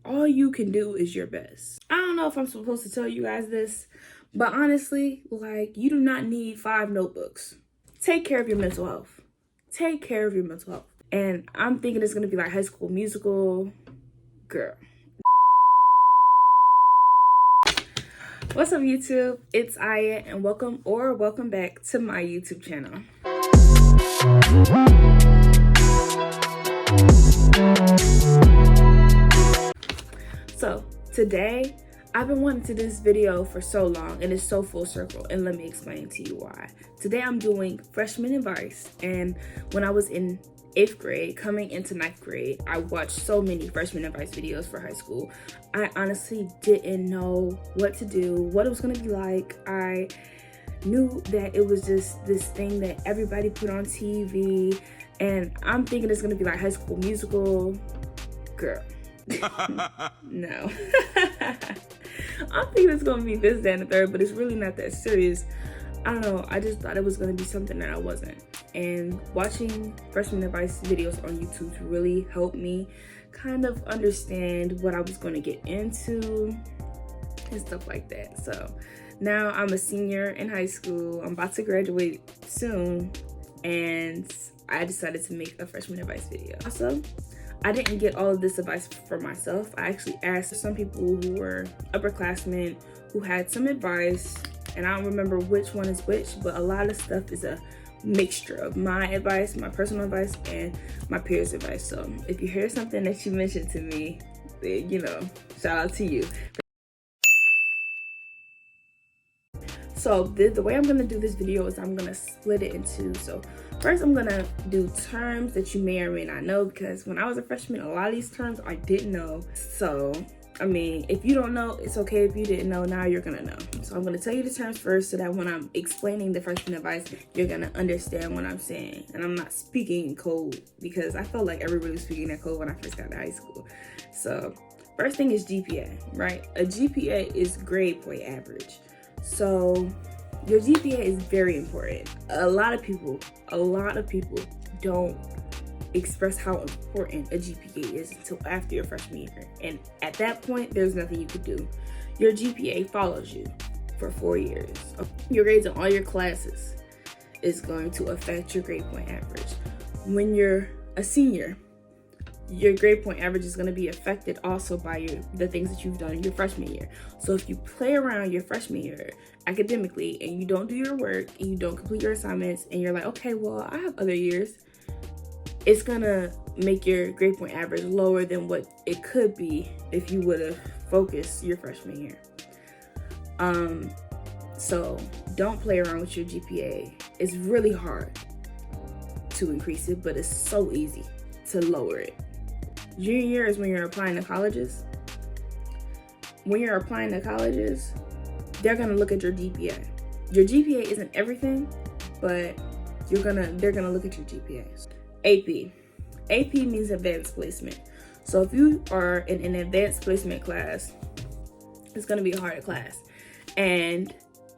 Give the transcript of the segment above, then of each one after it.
all you can do is your best. I don't know if I'm supposed to tell you guys this, but honestly, like, you do not need 5 notebooks. Take care of your mental health. Take care of your mental health. And I'm thinking it's gonna be like High School Musical. Girl. What's up, YouTube? It's Aya, and welcome back to my YouTube channel. So today, I've been wanting to do this video for so long, and it's so full circle, and let me explain to you why. Today I'm doing freshman advice, and when I was in 8th grade, coming into 9th grade, I watched so many freshman advice videos for high school. I honestly didn't know what to do, what it was gonna be like. I knew that it was just this thing that everybody put on TV, and I'm thinking it's gonna be like High School Musical. Girl. No. I'm thinking it's gonna be this, that, and the third, but it's really not that serious. I don't know, I just thought it was gonna be something that I wasn't. And watching freshman advice videos on YouTube really helped me kind of understand what I was gonna get into and stuff like that. So now I'm a senior in high school. I'm about to graduate soon, and I decided to make a freshman advice video. Also, I didn't get all of this advice for myself. I actually asked some people who were upperclassmen who had some advice, and I don't remember which one is which, but a lot of stuff is a mixture of my advice, my personal advice, and my peers' advice. So if you hear something that you mentioned to me, then, you know, shout out to you. So the way I'm gonna do this video is I'm gonna split it in two. So first I'm gonna do terms that you may or may not know, because when I was a freshman, a lot of these terms I didn't know. So, I mean, if you don't know, it's okay. If you didn't know, now you're gonna know. So I'm gonna tell you the terms first so that when I'm explaining the freshman advice, you're gonna understand what I'm saying. And I'm not speaking in code, because I felt like everybody was speaking in code when I first got to high school. So first thing is GPA, right? A GPA is grade point average. So your GPA is very important. A lot of people don't express how important a GPA is until after your freshman year. And at that point, there's nothing you could do. Your GPA follows you for 4 years. Your grades in all your classes is going to affect your grade point average. When you're a senior, your grade point average is going to be affected also by the things that you've done in your freshman year. So if you play around your freshman year academically and you don't do your work and you don't complete your assignments and you're like, okay, well, I have other years, it's going to make your grade point average lower than what it could be if you would have focused your freshman year. So don't play around with your GPA. It's really hard to increase it, but it's so easy to lower it. Junior year is when you're applying to colleges. When you're applying to colleges, they're gonna look at your GPA. Your GPA isn't everything, but they're gonna look at your GPA. AP means advanced placement. So if you are in an advanced placement class, it's gonna be a harder class, and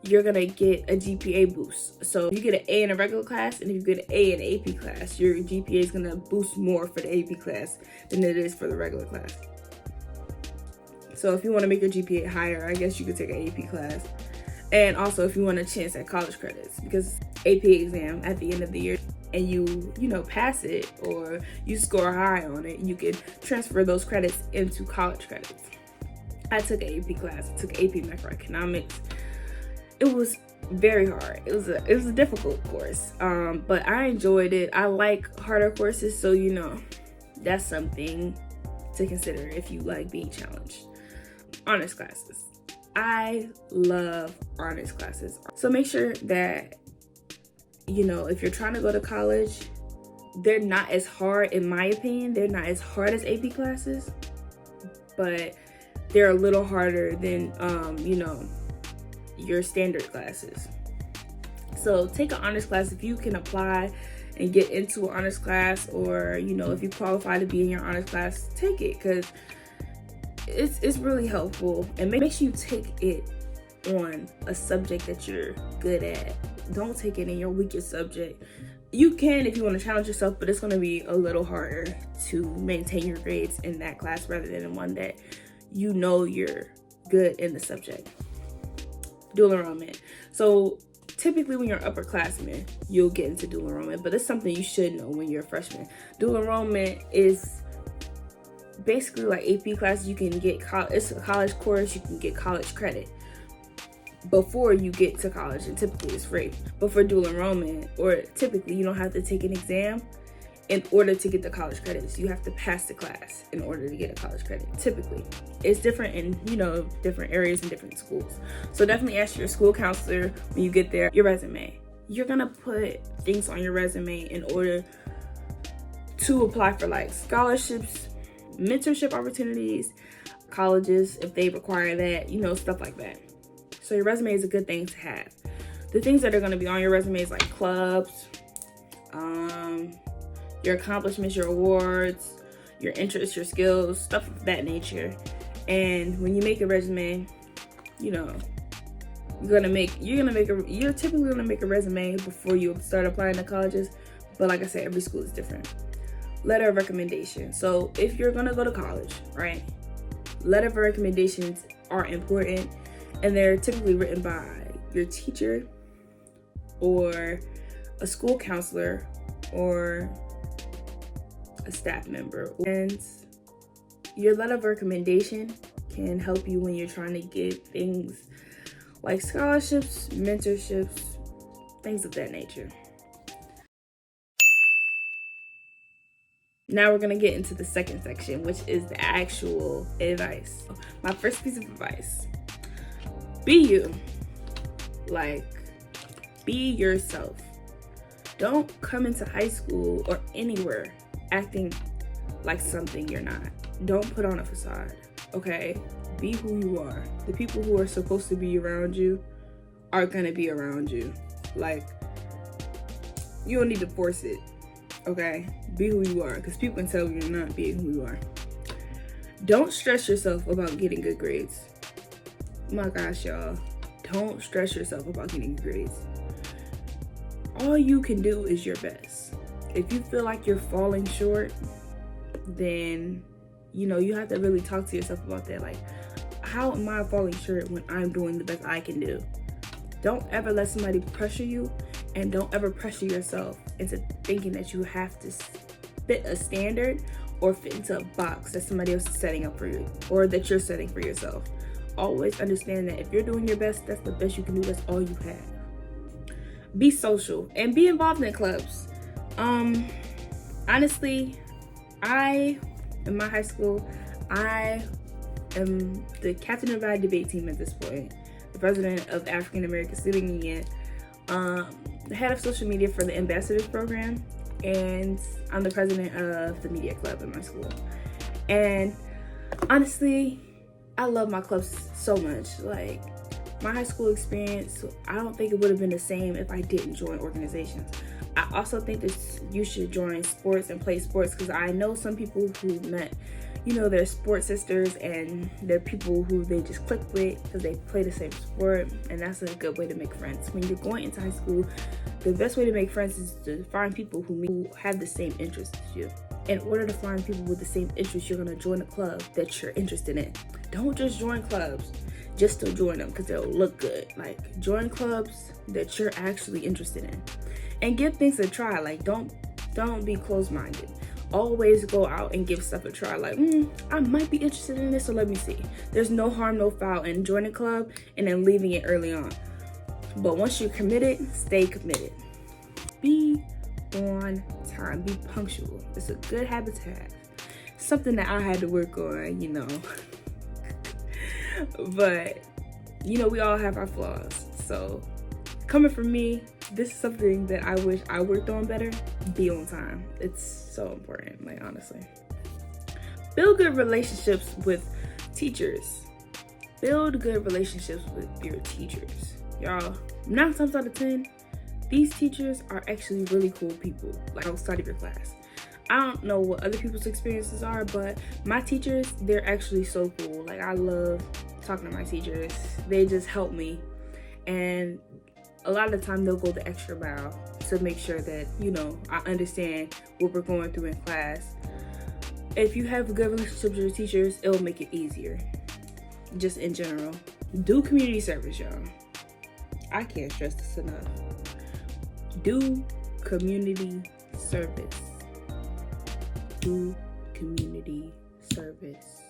you're gonna get a GPA boost. So if you get an A in a regular class and if you get an A in an AP class, your GPA is gonna boost more for the AP class than it is for the regular class. So if you wanna make your GPA higher, I guess you could take an AP class. And also if you want a chance at college credits, because AP exam at the end of the year and you pass it or you score high on it, you can transfer those credits into college credits. I took an AP class, I took AP macroeconomics. It was very hard. It was a difficult course, but I enjoyed it. I like harder courses, so that's something to consider if you like being challenged. Honors classes. I love honors classes. So make sure that if you're trying to go to college, they're not as hard, in my opinion. They're not as hard as AP classes, but they're a little harder than your standard classes. So take an honors class if you can apply and get into an honors class, or if you qualify to be in your honors class, take it, because it's really helpful, and make sure you take it on a subject that you're good at. Don't take it in your weakest subject. You can if you want to challenge yourself, but it's going to be a little harder to maintain your grades in that class rather than in one that you know you're good in the subject. Dual enrollment. So typically when you're upperclassmen, you'll get into dual enrollment, but it's something you should know when you're a freshman. Dual enrollment is basically like AP classes. You can get it's a college course. You can get college credit before you get to college, and typically it's free. But for dual enrollment, or typically you don't have to take an exam in order to get the college credits. You have to pass the class in order to get a college credit. Typically it's different in, you know, different areas and different schools. So definitely ask your school counselor when you get there. Your resume, you're gonna put things on your resume in order to apply for like scholarships, mentorship opportunities, colleges if they require that, you know, stuff like that. So your resume is a good thing to have. The things that are going to be on your resume is like clubs, your accomplishments, your awards, your interests, your skills, stuff of that nature. And when you make a resume, you know, you're typically gonna make a resume before you start applying to colleges. But like I said, every school is different. Letter of recommendation. So if you're gonna go to college, right, letter of recommendations are important, and they're typically written by your teacher or a school counselor or a staff member. And your letter of recommendation can help you when you're trying to get things like scholarships, mentorships, things of that nature. Now we're gonna get into the second section, which is the actual advice. My first piece of advice: be you. Like, be yourself. Don't come into high school or anywhere acting like something you're not. Don't put on a facade, okay? Be who you are. The people who are supposed to be around you are gonna be around you. Like, you don't need to force it, okay? Be who you are, because people can tell you're not being who you are. Don't stress yourself about getting good grades. My gosh, y'all. Don't stress yourself about getting grades. All you can do is your best. If you feel like you're falling short, then, you know, you have to really talk to yourself about that. Like, how am I falling short when I'm doing the best I can do? Don't ever let somebody pressure you, and don't ever pressure yourself into thinking that you have to fit a standard or fit into a box that somebody else is setting up for you, or that you're setting for yourself. Always understand that if you're doing your best, that's the best you can do. That's all you have. Be social and be involved in clubs. Honestly, in my high school, I am the captain of our debate team at this point, the president of the African American Student Union, the head of social media for the ambassadors program, and I'm the president of the media club in my school. And honestly, I love my clubs so much. Like, my high school experience, I don't think it would have been the same if I didn't join organizations. I also think that you should join sports and play sports, because I know some people who met, you know, their sports sisters, and they're people who they just click with because they play the same sport, and that's a good way to make friends. When you're going into high school, the best way to make friends is to find people who have the same interests as you. In order to find people with the same interests, you're going to join a club that you're interested in. Don't just join clubs just to join them because they'll look good. Like, join clubs that you're actually interested in, and give things a try. Like, don't be closed-minded. Always go out and give stuff a try. Like, I might be interested in this, so let me see. There's no harm, no foul in joining a club and then leaving it early on. But once you're committed, stay committed. Be on time. Be punctual. It's a good habit to have. Something that I had to work on, you know. But, you know, we all have our flaws. So, coming from me, this is something that I wish I worked on better. Be on time. It's so important, like, honestly. Build good relationships with teachers. Build good relationships with your teachers. Y'all, 9 times out of 10, these teachers are actually really cool people, like outside of your class. I don't know what other people's experiences are, but my teachers, they're actually so cool. Like, I love talking to my teachers. They just help me. And a lot of the time they'll go the extra mile to make sure that, I understand what we're going through in class. If you have a good relationship with your teachers, it'll make it easier. Just in general. Do community service, y'all. I can't stress this enough. Do community service. Do community service.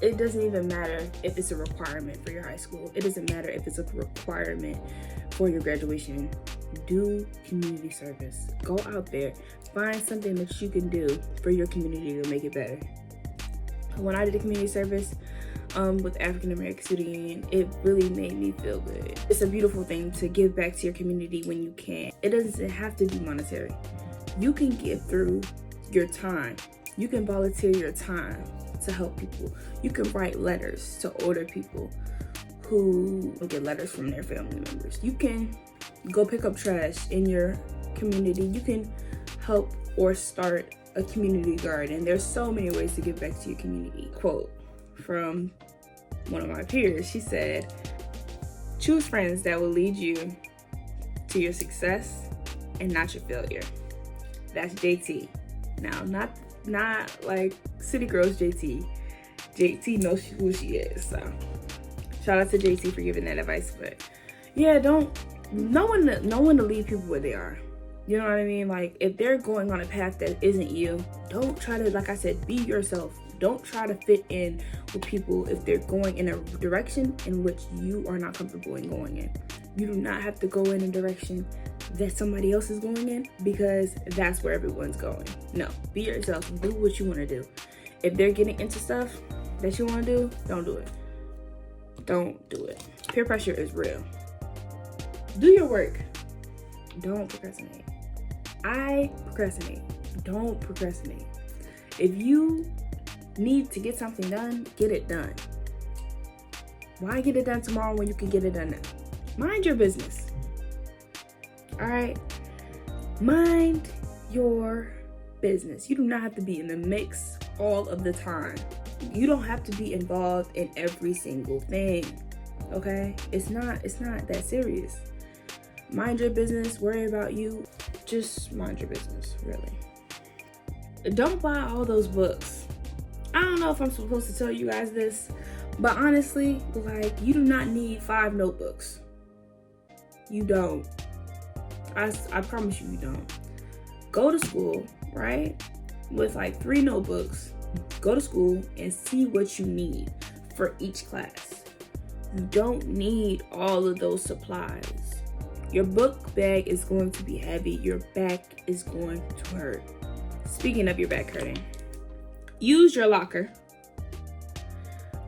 It doesn't even matter if it's a requirement for your high school. It doesn't matter if it's a requirement for your graduation. Do community service. Go out there. Find something that you can do for your community to make it better. When I did a community service with African American Student Union, it really made me feel good. It's a beautiful thing to give back to your community when you can. It doesn't have to be monetary. You can give through your time. You can volunteer your time to help people. You can write letters to older people who get letters from their family members. You can go pick up trash in your community. You can help or start a community garden. There's so many ways to give back to your community. Quote from one of my peers, she said, "Choose friends that will lead you to your success and not your failure." That's JT. Now, not like City Girls JT. JT knows who she is, so shout out to JT for giving that advice. But yeah, don't no one to leave people where they are. You know what I mean? Like, if they're going on a path that isn't you, don't try to, like I said, be yourself. Don't try to fit in with people if they're going in a direction in which you are not comfortable in going in. You do not have to go in a direction that somebody else is going in, because that's where everyone's going. No, be yourself. Do what you want to do. If they're getting into stuff that you want to do, don't do it. Don't do it. Peer pressure is real. Do your work. Don't procrastinate. I procrastinate. Don't procrastinate. If you need to get something done, get it done. Why get it done tomorrow when you can get it done now? Mind your business. All right? Mind your business. You do not have to be in the mix all of the time. You don't have to be involved in every single thing. Okay? It's not that serious. Mind your business. Worry about you. Just mind your business, really. Don't buy all those books. I don't know if I'm supposed to tell you guys this, but honestly, like, you do not need 5 notebooks. You don't. I promise you don't. Go to school, right? With like 3 notebooks. Go to school and see what you need for each class. You don't need all of those supplies. Your book bag is going to be heavy. Your back is going to hurt. Speaking of your back hurting, use your locker.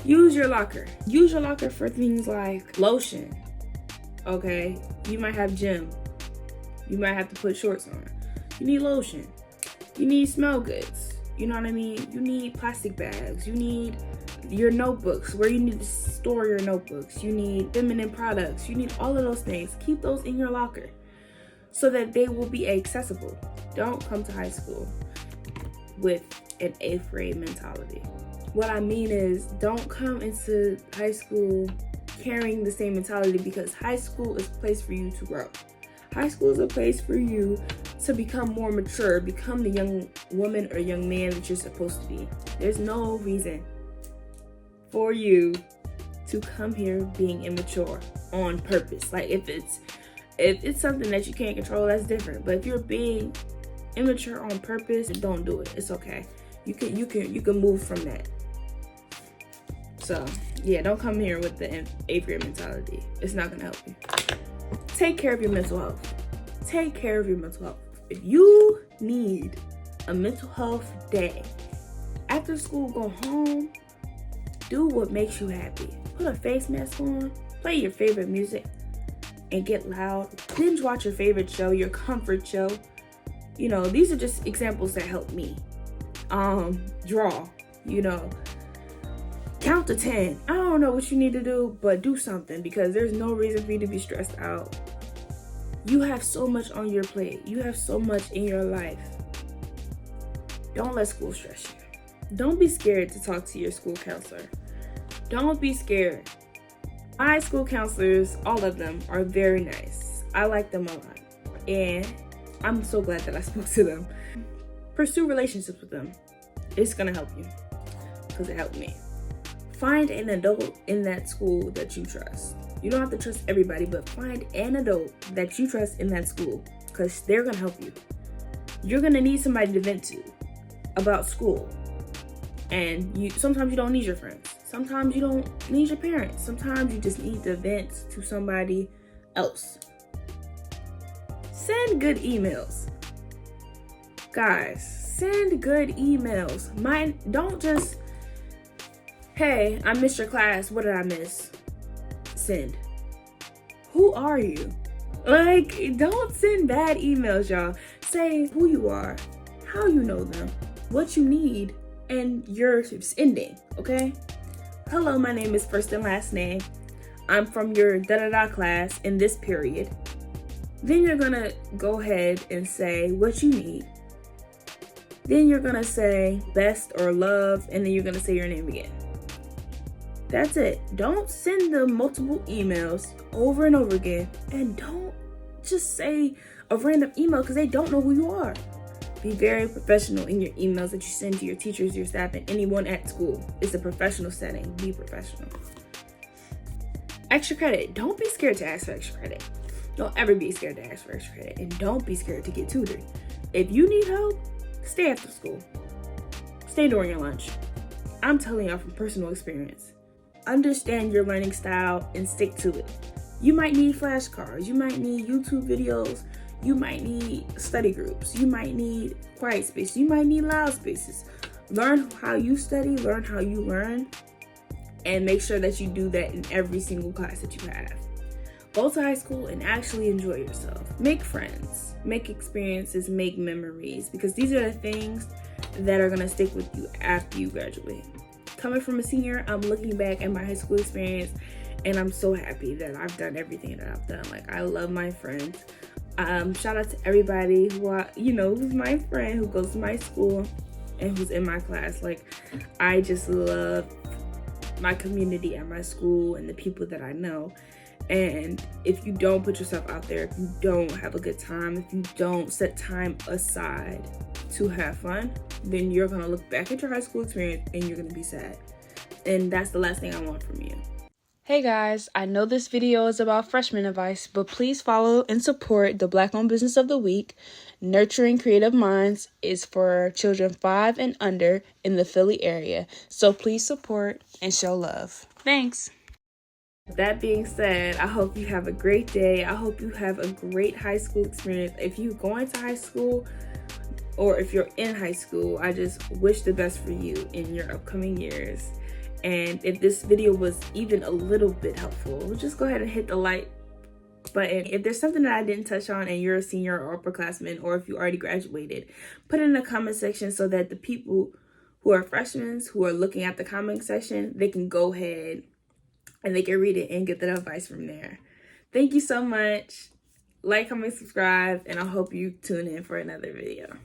Use your locker. Use your locker for things like lotion. Okay? You might have gym. You might have to put shorts on. You need lotion. You need smell goods. You know what I mean? You need plastic bags. You need your notebooks, where you need to store your notebooks. You need feminine products. You need all of those things. Keep those in your locker so that they will be accessible. Don't come to high school with an 8th grade mentality. What I mean is, don't come into high school carrying the same mentality, because high school is a place for you to grow. High school is a place for you to become more mature, become the young woman or young man that you're supposed to be. There's no reason for you to come here being immature on purpose. Like, if it's something that you can't control, that's different. But if you're being immature on purpose, don't do it. It's okay. You can move from that. So yeah, don't come here with the 8th grade mentality. It's not gonna help you. Take care of your mental health. Take care of your mental health. If you need a mental health day, after school, go home, do what makes you happy. Put a face mask on, play your favorite music, and get loud. Binge watch your favorite show, your comfort show. You know, these are just examples that help me. Draw, count to 10. I don't know what you need to do, but do something, because there's no reason for you to be stressed out. You have so much on your plate. You have so much in your life. Don't let school stress you. Don't be scared to talk to your school counselor. Don't be scared. My school counselors, all of them, are very nice. I like them a lot. and I'm so glad that I spoke to them. Pursue relationships with them. It's gonna help you, because it helped me. Find an adult in that school that you trust. You don't have to trust everybody, but find an adult that you trust in that school, because they're gonna help you. You're gonna need somebody to vent to about school. And sometimes you don't need your friends. Sometimes you don't need your parents. Sometimes you just need to vent to somebody else. Send good emails. Guys, send good emails. Don't just, hey, I missed your class. What did I miss? Send. Who are you? Like, don't send bad emails, y'all. Say who you are, how you know them, what you need, and your ending, okay? Hello, my name is first and last name. I'm from your da-da-da class in this period. Then you're gonna go ahead and say what you need. Then you're gonna say best or love, and then you're gonna say your name again. That's it. Don't send them multiple emails over and over again, and don't just say a random email because they don't know who you are. Be very professional in your emails that you send to your teachers, your staff, and anyone at school. It's a professional setting. Be professional. Extra credit. Don't be scared to ask for extra credit. Don't ever be scared to ask for extra credit, and don't be scared to get tutored. If you need help, stay after school. Stay during your lunch. I'm telling y'all from personal experience. Understand your learning style and stick to it. You might need flashcards. You might need YouTube videos. You might need study groups. You might need quiet space. You might need loud spaces. Learn how you study, learn how you learn, and make sure that you do that in every single class that you have. Go to high school and actually enjoy yourself. Make friends, make experiences, make memories, because these are the things that are gonna stick with you after you graduate. Coming from a senior, I'm looking back at my high school experience and I'm so happy that I've done everything that I've done. Like, I love my friends. Shout out to everybody who's my friend, who goes to my school and who's in my class. Like, I just love my community at my school and the people that I know. And if you don't put yourself out there, if you don't have a good time, if you don't set time aside to have fun, then you're gonna look back at your high school experience and you're gonna be sad. And that's the last thing I want from you. Hey guys, I know this video is about freshman advice, but please follow and support the Black-owned Business of the Week. Nurturing Creative Minds is for children 5 and under in the Philly area. So please support and show love. Thanks. That being said, I hope you have a great day. I hope you have a great high school experience. If you're going to high school or if you're in high school, I just wish the best for you in your upcoming years. And if this video was even a little bit helpful, just go ahead and hit the like button. If there's something that I didn't touch on and you're a senior or upperclassman, or if you already graduated, put it in the comment section so that the people who are freshmen who are looking at the comment section, they can go ahead and they can read it and get that advice from there. Thank you so much. Like, comment, subscribe, and I hope you tune in for another video.